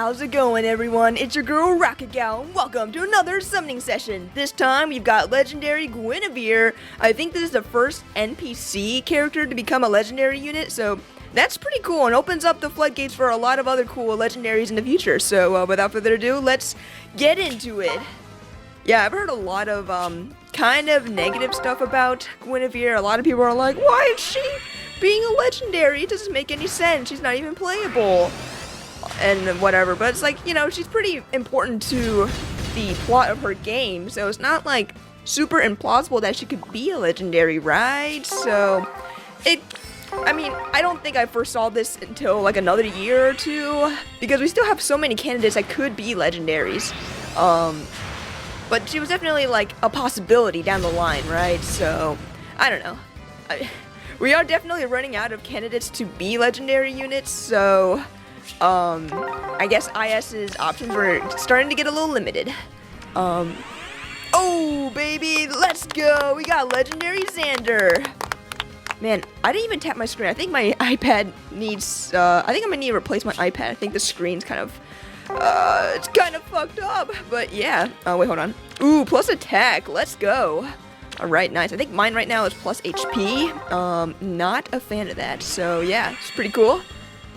How's it going, everyone? It's your girl Rocket Gal, and welcome to another summoning session. This time we've got legendary Gwynevere. I think this is the first NPC character to become a legendary unit, so that's pretty cool and opens up the floodgates for a lot of other cool legendaries in the future. So without further ado, let's get into it. Yeah, I've heard a lot of kind of negative stuff about Guinevere. A lot of people are like, why is she being a legendary? It doesn't make any sense. She's not even playable. And whatever, but it's like, you know, she's pretty important to the plot of her game, so it's not like super implausible that she could be a legendary, right? So I mean, I don't think I first saw this until like another year or two, because we still have so many candidates that could be legendaries. But she was definitely like a possibility down the line, right? So I don't know. We are definitely running out of candidates to be legendary units, so I guess IS's options were starting to get a little limited. Oh baby, let's go! We got legendary Xander. Man, I didn't even tap my screen. I think my iPad needs, I think I'm gonna need to replace my iPad. I think the screen's kind of, it's kind of fucked up. But yeah, wait, hold on. Ooh, plus attack, let's go. Alright, nice. I think mine right now is plus HP. Not a fan of that. So yeah, it's pretty cool.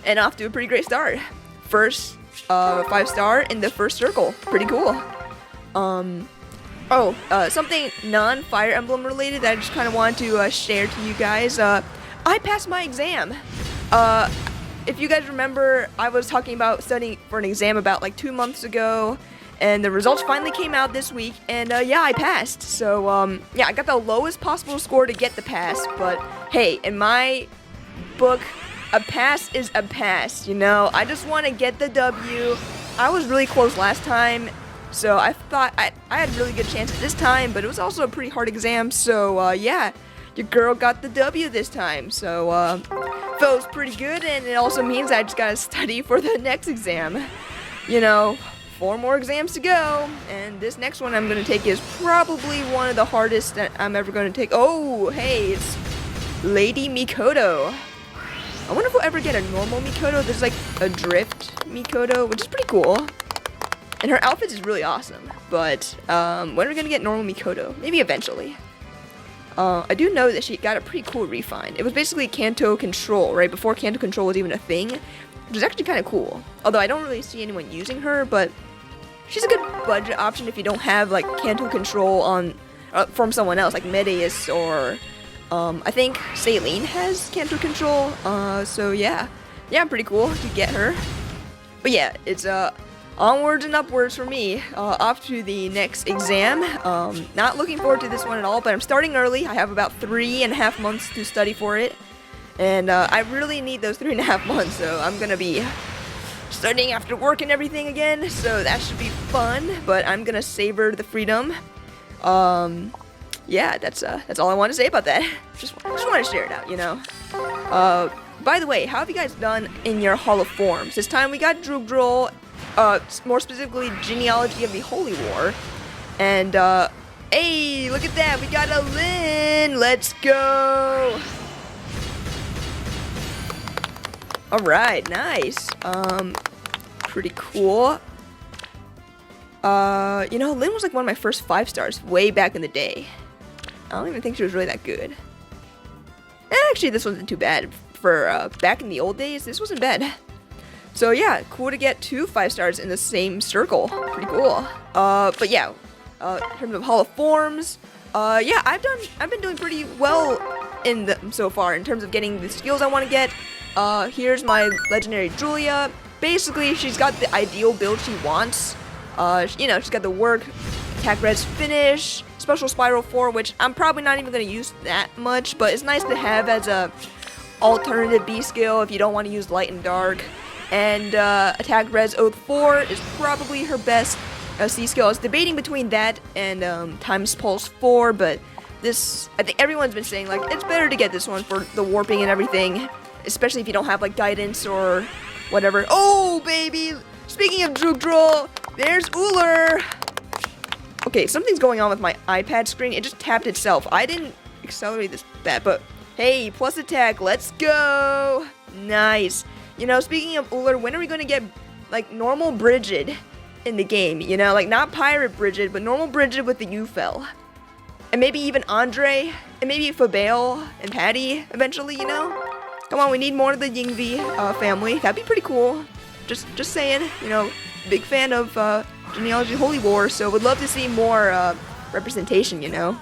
And off to a pretty great start. First, 5-star in the first circle. Pretty cool. Something non-Fire Emblem related that I just kind of wanted to share to you guys. I passed my exam. If you guys remember, I was talking about studying for an exam about like 2 months ago, and the results finally came out this week, and yeah, I passed. So yeah, I got the lowest possible score to get the pass, but hey, in my book, a pass is a pass, you know? I just want to get the W. I was really close last time, so I thought I had a really good chance this time, but it was also a pretty hard exam, so yeah, your girl got the W this time, so feels pretty good, and it also means I just gotta study for the next exam. You know, 4 more exams to go, and this next one I'm gonna take is probably one of the hardest that I'm ever gonna take. Oh, hey, it's Lady Mikoto. I wonder if we'll ever get a normal Mikoto. There's like a drift Mikoto, which is pretty cool. And her outfit is really awesome. But when are we gonna get normal Mikoto? Maybe eventually. I do know that she got a pretty cool refine. It was basically Kanto Control, right? Before Kanto Control was even a thing, which is actually kind of cool. Although I don't really see anyone using her, but she's a good budget option if you don't have like Kanto Control on from someone else, like Medeus or I think Saline has Kanto Control, so yeah, pretty cool to get her. But yeah, it's onwards and upwards for me, off to the next exam. Not looking forward to this one at all, but I'm starting early. I have about 3.5 months to study for it, and I really need those 3.5 months, so I'm gonna be studying after work and everything again, so that should be fun, but I'm gonna savor the freedom. Yeah, that's all I want to say about that. Just want to share it out, you know. By the way, how have you guys done in your Hall of Forms? This time we got Drugdrol, more specifically Genealogy of the Holy War, and hey, look at that, we got a Lin. Let's go. All right, nice. Pretty cool. You know, Lin was like one of my first 5-stars way back in the day. I don't even think she was really that good. Actually, this wasn't too bad. For back in the old days, this wasn't bad. So yeah, cool to get 2 5-stars in the same circle. Pretty cool. But yeah, in terms of Hall of Forms, yeah, I've been doing pretty well in them so far in terms of getting the skills I want to get. Here's my legendary Julia. Basically, she's got the ideal build she wants. You know, she's got the work, attack res finish, special spiral 4, which I'm probably not even going to use that much, but it's nice to have as a alternative B skill if you don't want to use light and dark. And attack res oath 4 is probably her best C skill. I was debating between that and times pulse 4, but this, I think everyone's been saying like it's better to get this one for the warping and everything, especially if you don't have like guidance or whatever. Oh baby, speaking of Drugdrol, there's Uler. Okay, something's going on with my iPad screen. It just tapped itself. I didn't accelerate this bad, but hey, plus attack, let's go. Nice. You know, speaking of Uler, when are we going to get like normal Bridget in the game, you know, like not Pirate Bridget, but normal Bridget with the Ufel. And maybe even Andre, and maybe Fabale and Patty eventually, you know? Come on, we need more of the Yingvi family. That'd be pretty cool. Just saying, you know, big fan of Genealogy Holy War, so would love to see more representation, you know?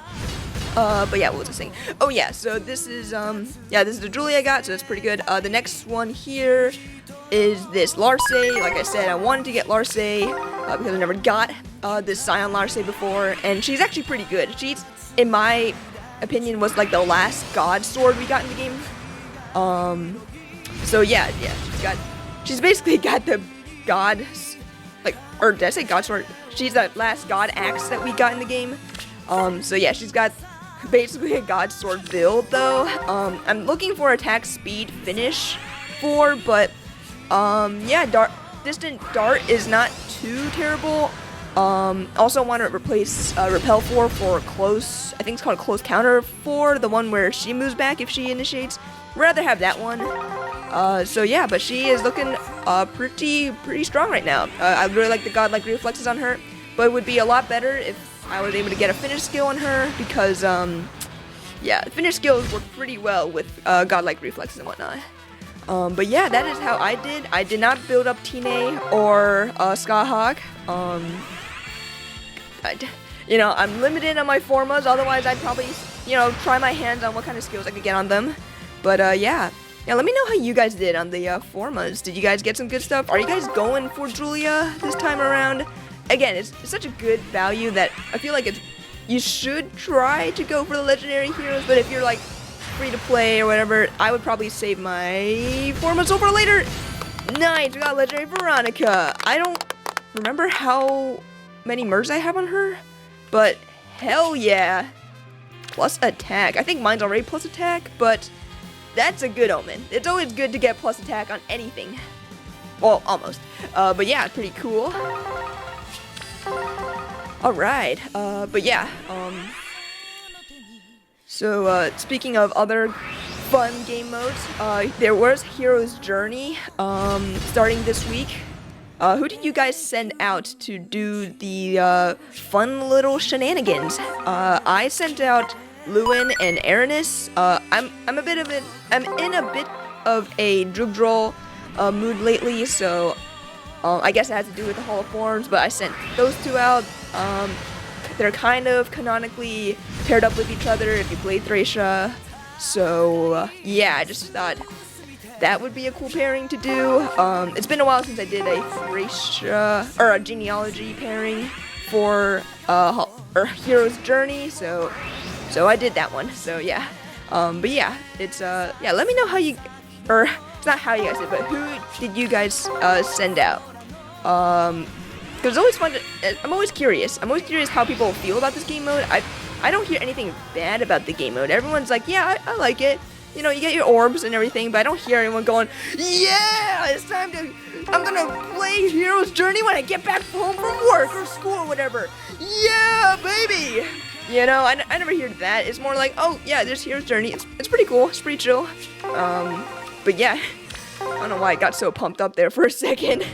But yeah, what was I saying? Oh yeah, so this is this is the jewelry I got, so that's pretty good. The next one here is this Larce. Like I said, I wanted to get Larce because I never got this Scion Larce before, and she's actually pretty good. She's, in my opinion, was like the last god sword we got in the game. So yeah, she's basically got the god, like, or did I say god sword? She's that last god axe that we got in the game. So yeah, she's got basically a god sword build though. I'm looking for attack speed finish for, but yeah, distant dart is not too terrible. Also want to replace repel for close, I think it's called close counter for, the one where she moves back if she initiates. Rather have that one. So yeah, but she is looking pretty strong right now. I really like the godlike reflexes on her, but it would be a lot better if I was able to get a finish skill on her, because yeah, finish skills work pretty well with godlike reflexes and whatnot. But yeah, that is how I did. I did not build up Tine or Skahawk. You know, I'm limited on my formas, otherwise I'd probably, you know, try my hands on what kind of skills I could get on them. But yeah, let me know how you guys did on the formas. Did you guys get some good stuff? Are you guys going for Julia this time around? Again, it's such a good value that I feel like you should try to go for the legendary heroes, but if you're like free to play or whatever, I would probably save my formas over later. Nice, we got legendary Veronica. I don't remember how many mercs I have on her, but hell yeah. Plus attack. I think mine's already plus attack, but that's a good omen. It's always good to get plus attack on anything. Well, almost. But yeah, it's pretty cool. Alright, but yeah, so speaking of other fun game modes, there was Hero's Journey, starting this week. Who did you guys send out to do the fun little shenanigans? I sent out Lewin and Aranis. I'm in a bit of a Drugdrol mood lately, so I guess it has to do with the Hall of Forms, but I sent those two out. They're kind of canonically paired up with each other if you play Thracia. So yeah, I just thought that would be a cool pairing to do. It's been a while since I did a Thracia or a genealogy pairing for Hero's Journey, so I did that one. So yeah, but yeah, it's yeah. Let me know how you, or it's not how you guys did, but who did you guys send out? Because it's always fun to, I'm always curious how people feel about this game mode. I don't hear anything bad about the game mode. Everyone's like, yeah, I like it. You know, you get your orbs and everything, but I don't hear anyone going, yeah, it's time to, I'm gonna play Hero's Journey when I get back home from work or school or whatever. Yeah, baby! You know, I never hear that. It's more like, oh, yeah, there's Hero's Journey. It's pretty cool. It's pretty chill. But yeah, I don't know why I got so pumped up there for a second.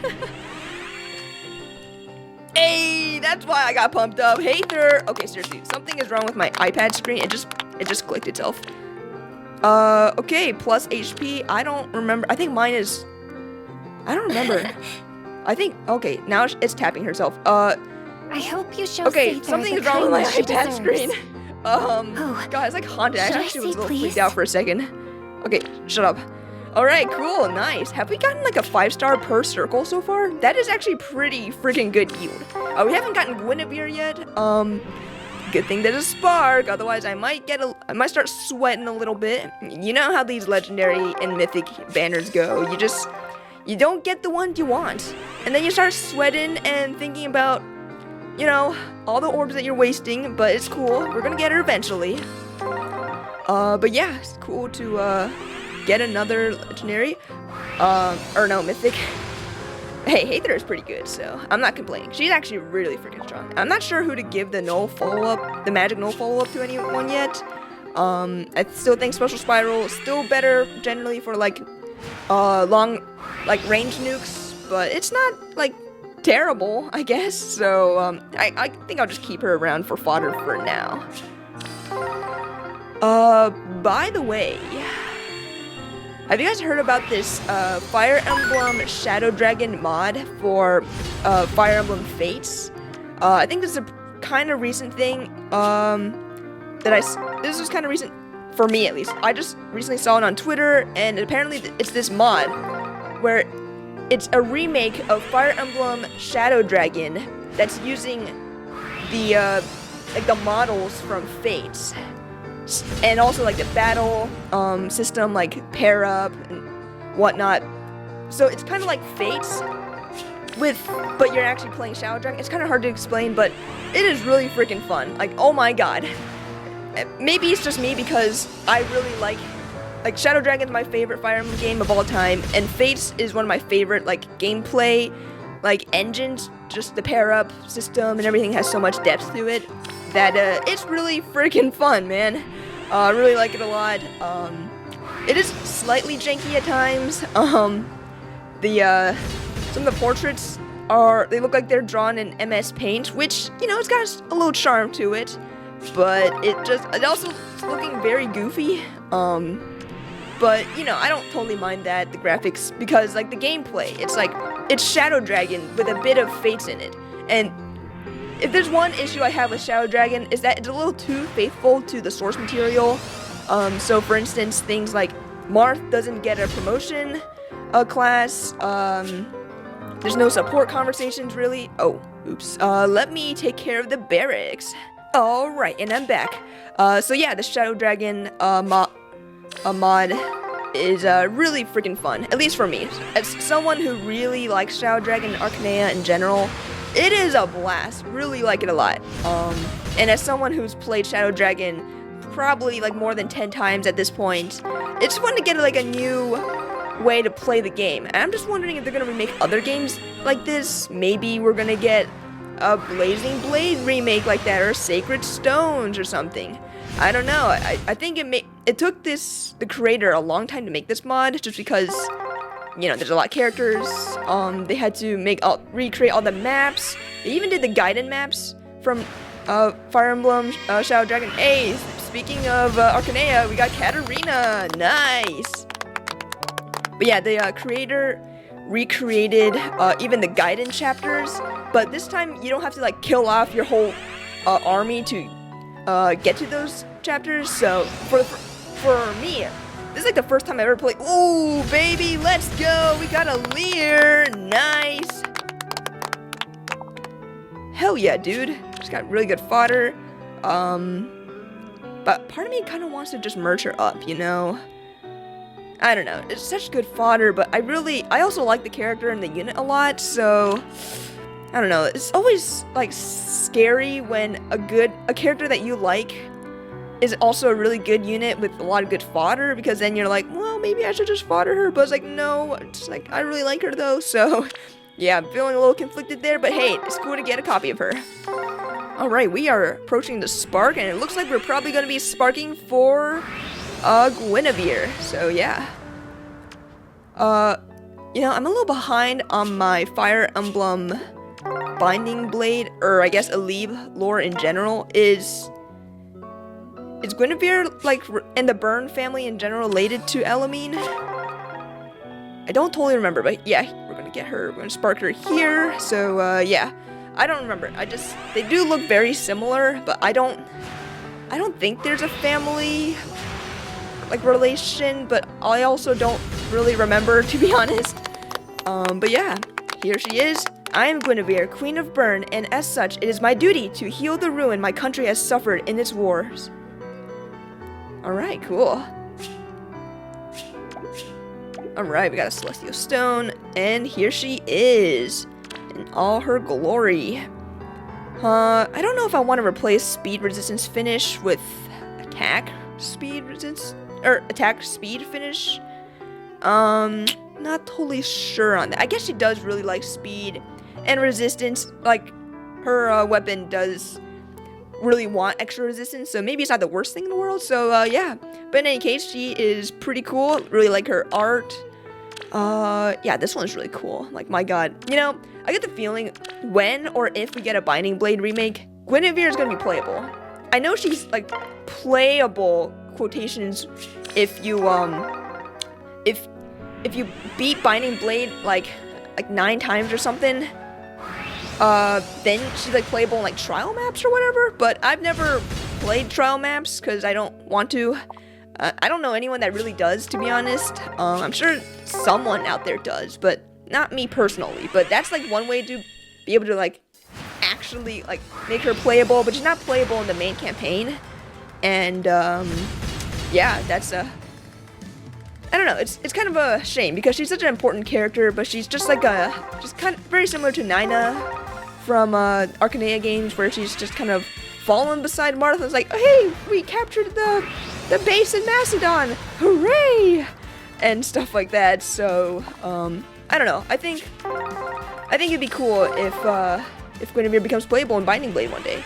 Hey, that's why I got pumped up. Hey there. Okay, seriously, something is wrong with my iPad screen. It just clicked itself. Okay, plus HP. I don't remember. I think mine is, I don't remember. I think, okay, now it's tapping herself. I hope you show okay, Seifer something the is wrong with my kindness she iPad deserves. screen. God, it's like haunted. I Should I actually was a say little freaked please? out for a second. Okay, shut up. Alright, cool, nice. Have we gotten like a 5-star per circle so far? That is actually pretty freaking good yield. We haven't gotten Gwynevere yet. Good thing there's a spark, otherwise I might start sweating a little bit. You know how these legendary and mythic banners go. You don't get the ones you want. And then you start sweating and thinking about, you know, all the orbs that you're wasting, but it's cool. We're gonna get her eventually. But yeah, it's cool to get another legendary. Or no, mythic. Hey, Hater is pretty good, so I'm not complaining. She's actually really freaking strong. I'm not sure who to give the null follow-up, the magic null follow-up to anyone yet. I still think Special Spiral is still better generally for like long, like range nukes. but it's not, like, terrible, I guess. So, I think I'll just keep her around for fodder for now. By the way, have you guys heard about this, Fire Emblem Shadow Dragon mod for, Fire Emblem Fates? I think this is a kind of recent thing, this was kind of recent, for me at least. I just recently saw it on Twitter, and apparently it's this mod, where it's a remake of Fire Emblem Shadow Dragon that's using the, like the models from Fates. And also like the battle system, like pair up and whatnot. So it's kind of like Fates but you're actually playing Shadow Dragon. It's kind of hard to explain, but it is really freaking fun. Like, oh my god. Maybe it's just me because I really like Shadow Dragon's my favorite Fire Emblem game of all time, and Fates is one of my favorite like gameplay engines. Just the pair up system and everything has so much depth to it that it's really freaking fun, man. I really like it a lot. It is slightly janky at times. Some of the portraits they look like they're drawn in MS Paint, which, you know, it's got a little charm to it, but it also is looking very goofy. But, you know, I don't totally mind that, the graphics, because, like, the gameplay, it's Shadow Dragon with a bit of Fates in it. And if there's one issue I have with Shadow Dragon, is that it's a little too faithful to the source material. So, for instance, things like Marth doesn't get a promotion class. There's no support conversations, really. Oh, oops. Let me take care of the barracks. Alright, and I'm back. So yeah, the Shadow Dragon mod is really freaking fun, at least for me. As someone who really likes Shadow Dragon and Arcanea in general, it is a blast. Really like it a lot. And as someone who's played Shadow Dragon probably like more than 10 times at this point, it's fun to get like a new way to play the game. And I'm just wondering if they're gonna remake other games like this. Maybe we're gonna get a Blazing Blade remake like that, or Sacred Stones or something. I don't know. I think it took the creator a long time to make this mod, just because, you know, there's a lot of characters. They had to recreate all the maps. They even did the Gaiden maps from Fire Emblem Shadow Dragon. Hey, speaking of Arcanea, we got Katarina. Nice. But yeah, the creator recreated even the Gaiden chapters, but this time you don't have to like kill off your whole army to get to those chapters. So for me, this is like the first time I ever played. Ooh, baby, let's go! We got a Leer, nice. Hell yeah, dude! She's got really good fodder. But part of me kind of wants to just merge her up, you know. I don't know. It's such good fodder, but I also like the character and the unit a lot. So I don't know. It's always like scary when a character that you like is also a really good unit with a lot of good fodder, because then you're like, well, maybe I should just fodder her. But it's like, no, it's like I really like her though. So yeah, I'm feeling a little conflicted there. But hey, it's cool to get a copy of her. All right, we are approaching the spark, and it looks like we're probably going to be sparking for Gwynevere. So yeah. You know, I'm a little behind on my Fire Emblem Binding Blade, or I guess Aleve lore in general. Is Gwynevere, like, and the Burn family in general related to Elamine? I don't totally remember, but yeah, we're gonna get her, we're gonna spark her here. So yeah, I don't remember. They do look very similar, but I don't think there's a family like relation, but I also don't really remember, to be honest. But yeah, here she is. I am Guinevere, Queen of Burn, and as such, it is my duty to heal the ruin my country has suffered in its wars. Alright, cool. Alright, we got a Celestial Stone, and here she is, in all her glory. I don't know if I want to replace Speed Resistance Finish with Attack Speed Resistance, or Attack Speed Finish. Not totally sure on that. I guess she does really like speed and resistance. Like, her weapon does really want extra resistance, so maybe it's not the worst thing in the world. So yeah, but in any case, she is pretty cool. Really like her art. Yeah, this one's really cool. Like, my god. You know, I get the feeling when or if we get a Binding Blade remake, Gwynevere is gonna be playable. I know she's, like, playable, quotations, if you beat Binding Blade, like 9 times or something, then she's, like, playable in, like, trial maps or whatever, but I've never played trial maps, because I don't want to. I don't know anyone that really does, to be honest. I'm sure someone out there does, but not me personally. But that's like one way to be able to like actually like make her playable, but she's not playable in the main campaign. And yeah, that's I don't know. It's kind of a shame because she's such an important character, but she's just like just kind of very similar to Nina from Arcanea games, where she's just kind of fallen beside Martha. It's like, hey, we captured the base in Macedon, hooray, and stuff like that. So I don't know. I think it'd be cool if Guinevere becomes playable in Binding Blade one day.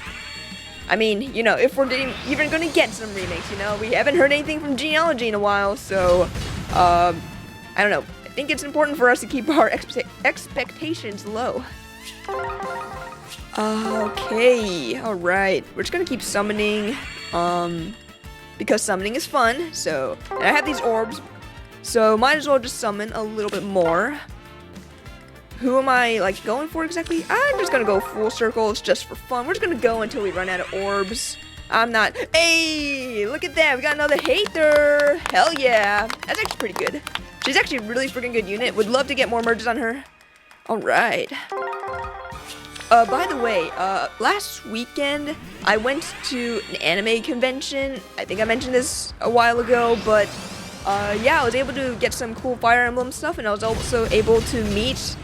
I mean, you know, if we're even gonna get some remakes, you know, we haven't heard anything from Genealogy in a while, so I don't know. I think it's important for us to keep our expectations low. Okay, alright. We're just gonna keep summoning, because summoning is fun, so, and I have these orbs, so might as well just summon a little bit more. Who am I, like, going for exactly? I'm just gonna go full circles just for fun. We're just gonna go until we run out of orbs. I'm not, hey, look at that, we got another hater! Hell yeah! That's actually pretty good. She's actually a really freaking good unit. Would love to get more merges on her. Alright. By the way, last weekend, I went to an anime convention. I think I mentioned this a while ago, but, yeah, I was able to get some cool Fire Emblem stuff, and I was also able to meet,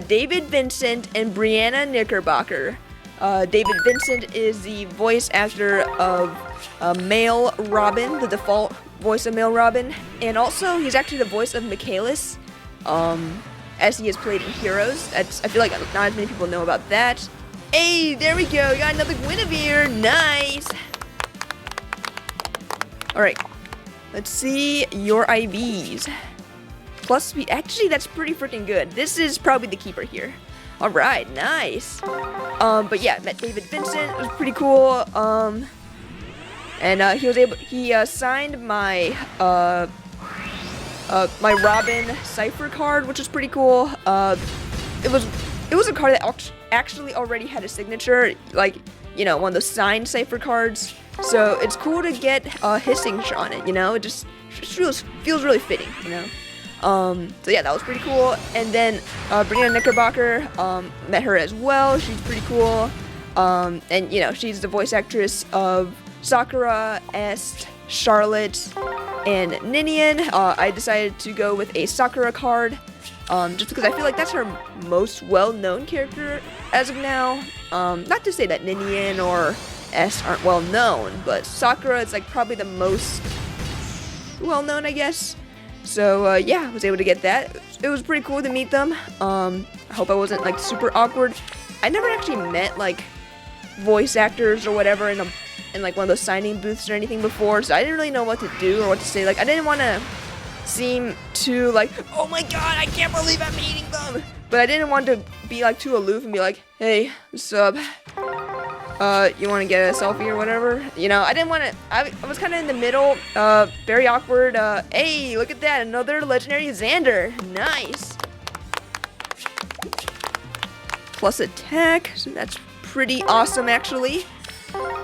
David Vincent and Brianna Knickerbocker. David Vincent is the voice actor of, Male Robin, the default voice of Male Robin, and also, he's actually the voice of Michaelis, as he has played in Heroes. I feel like not as many people know about that. Hey, there we go. We got another Gwynevere. Nice. Alright. Let's see your IVs. Plus speed. Actually, that's pretty freaking good. This is probably the keeper here. Alright, nice. But yeah, met David Vincent. It was pretty cool. And he signed my my Robin Cipher card, which was pretty cool. It was a card that actually already had a signature, like, you know, one of those signed Cipher cards. So it's cool to get his signature on it, you know? It just feels really fitting, you know? So yeah, that was pretty cool. And then Brianna Knickerbocker, met her as well. She's pretty cool. And you know, she's the voice actress of Sakura, Est, Charlotte, and Ninian. I decided to go with a Sakura card, just because I feel like that's her most well-known character as of now. Not to say that Ninian or Est aren't well-known, but Sakura is like probably the most well-known, I guess. So yeah, I was able to get that. It was pretty cool to meet them. I hope I wasn't like super awkward. I never actually met like voice actors or whatever in like one of those signing booths or anything before, so I didn't really know what to do or what to say. Like, I didn't want to seem too like, oh my god, I can't believe I'm meeting them, but I didn't want to be like too aloof and be like, hey, what's up, you want to get a selfie or whatever, you know? I didn't want to. I was kind of in the middle, very awkward. Hey, look at that, another legendary Xander, nice. Plus attack, so that's pretty awesome actually.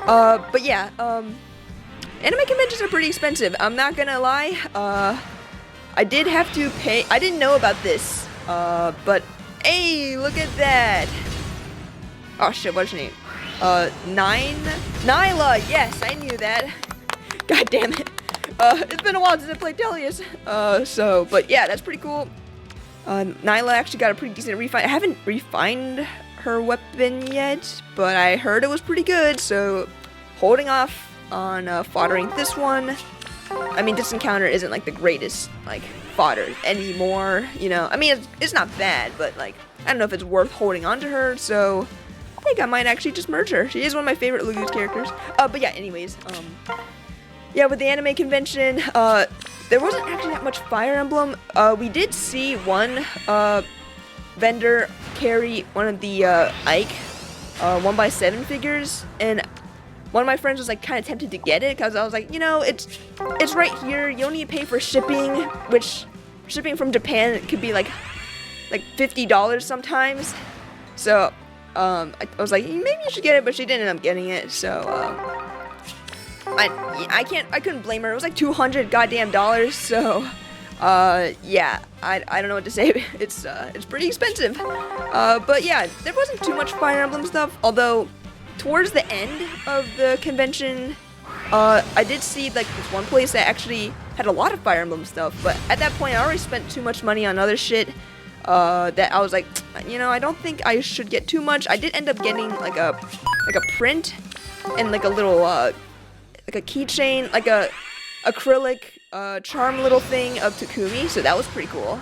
But yeah, anime conventions are pretty expensive. I'm not gonna lie. I did have to pay. I didn't know about this. But hey, look at that. Oh shit, what's her name? Nyla. Yes, I knew that. God damn it. It's been a while since I played Delius. But yeah, that's pretty cool. Nyla actually got a pretty decent refine. I haven't refined her weapon yet, but I heard it was pretty good, so holding off on foddering this one. I mean, this encounter isn't like the greatest like fodder anymore, you know? I mean, it's not bad, but like, I don't know if it's worth holding on to her, so I think I might actually just merge her. She is one of my favorite Lugu's characters. But yeah, anyways, yeah, with the anime convention, there wasn't actually that much Fire Emblem. We did see one vendor carry one of the Ike 1x7 figures, and one of my friends was like kind of tempted to get it because I was like, you know, it's right here. You don't need to pay for shipping, which shipping from Japan could be like $50 sometimes. So I was like, maybe you should get it, but she didn't end up getting it. So I couldn't blame her. It was like $200 goddamn dollars. So yeah, I don't know what to say. It's pretty expensive. But yeah, there wasn't too much Fire Emblem stuff. Although towards the end of the convention, I did see like this one place that actually had a lot of Fire Emblem stuff. But at that point, I already spent too much money on other shit. That I was like, you know, I don't think I should get too much. I did end up getting like a print and like a little like a keychain, like a acrylic charm little thing of Takumi, so that was pretty cool.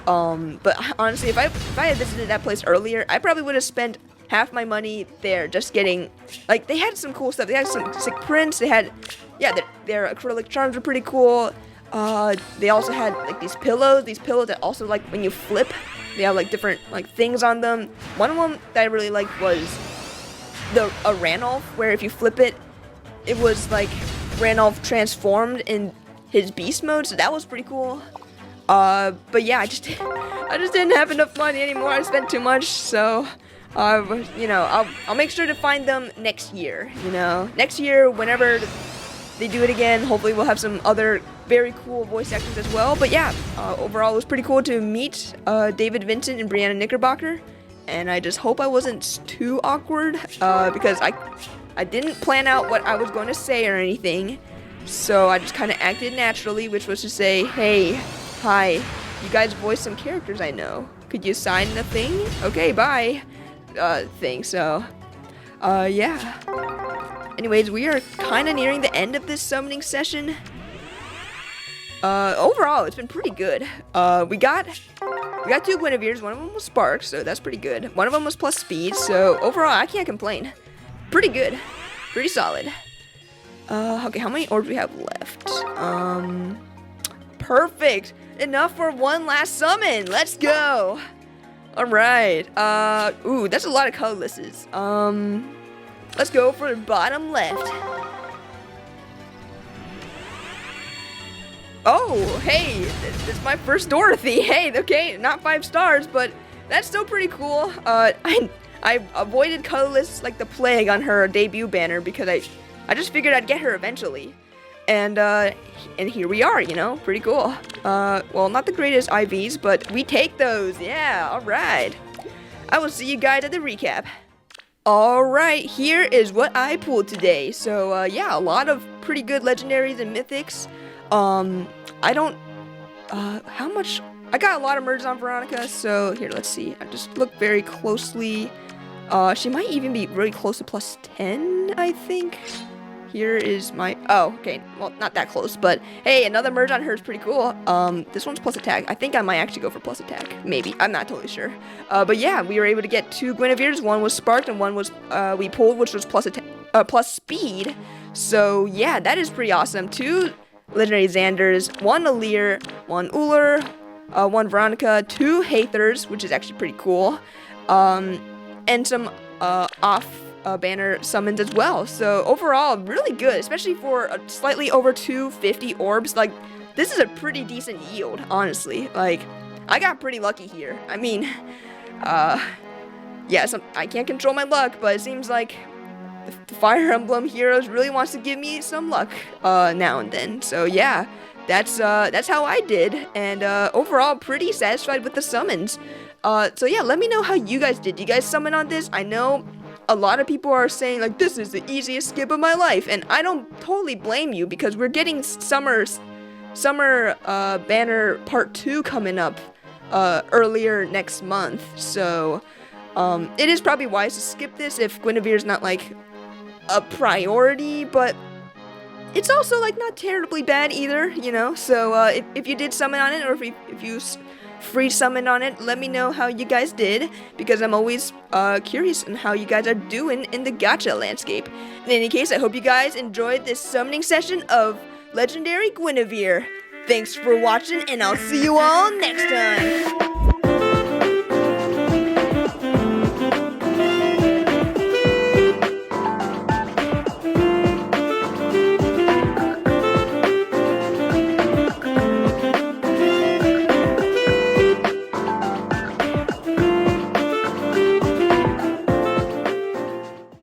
But honestly, if I had visited that place earlier, I probably would have spent half my money there just getting, like, they had some cool stuff. They had some sick prints. They had, yeah, their acrylic charms were pretty cool. They also had like these pillows that also, like, when you flip, they have like different like things on them. One of them that I really liked was a Ranulph, where if you flip it, it was like Ranulph transformed in his beast mode, so that was pretty cool. But yeah, I just didn't have enough money anymore. I spent too much, so you know, I'll make sure to find them next year. You know, next year whenever they do it again, hopefully we'll have some other very cool voice actors as well. But yeah, overall it was pretty cool to meet David Vincent and Brianna Knickerbocker, and I just hope I wasn't too awkward because I didn't plan out what I was going to say or anything, so I just kind of acted naturally, which was to say, hey, hi, you guys voiced some characters I know. Could you sign the thing? Okay, bye. Thing, so, yeah. Anyways, we are kind of nearing the end of this summoning session. Overall, it's been pretty good. We got 2 Guineveres, one of them was Spark, so that's pretty good. One of them was plus speed, so overall, I can't complain. Pretty good. Pretty solid. Okay, how many orbs do we have left? Perfect. Enough for one last summon. Let's go. Alright. Ooh, that's a lot of colorlesses. Let's go for the bottom left. Oh, hey, it's my first Dorothy. Hey, okay, not 5 stars, but that's still pretty cool. I avoided colorless like the plague on her debut banner because I just figured I'd get her eventually. And here we are, you know, pretty cool. Well, not the greatest IVs, but we take those. Yeah, all right. I will see you guys at the recap. All right, here is what I pulled today. So, yeah, a lot of pretty good legendaries and mythics. How much? I got a lot of merges on Veronica, so here, let's see. I just look very closely. She might even be really close to plus 10, I think. Here is my, oh, okay, well, not that close, but hey, another merge on her is pretty cool. This one's plus attack. I think I might actually go for plus attack, maybe. I'm not totally sure. But yeah, we were able to get 2 Guineveres. One was sparked and one was, we pulled, which was plus attack, plus speed. So yeah, that is pretty awesome. 2 legendary Xanders, 1 Uler, 1 Uler, 1 Veronica, 2 Hathers, which is actually pretty cool. And some, off banner summons as well. So overall, really good, especially for a slightly over 250 orbs. Like, this is a pretty decent yield, honestly. Like, I got pretty lucky here. I mean, yeah, I can't control my luck, but it seems like the Fire Emblem Heroes really wants to give me some luck now and then. So yeah, that's how I did, and overall, pretty satisfied with the summons. So yeah, let me know how you guys did. You guys summon on this? I know a lot of people are saying, like, this is the easiest skip of my life, and I don't totally blame you, because we're getting summer banner part 2 coming up earlier next month, so it is probably wise to skip this if Guinevere's not like a priority, but it's also like not terribly bad either, you know. So if you did summon on it, or if you free summoned on it, let me know how you guys did, because I'm always curious on how you guys are doing in the gacha landscape. In any case, I hope you guys enjoyed this summoning session of legendary Gwynevere. Thanks for watching, and I'll see you all next time.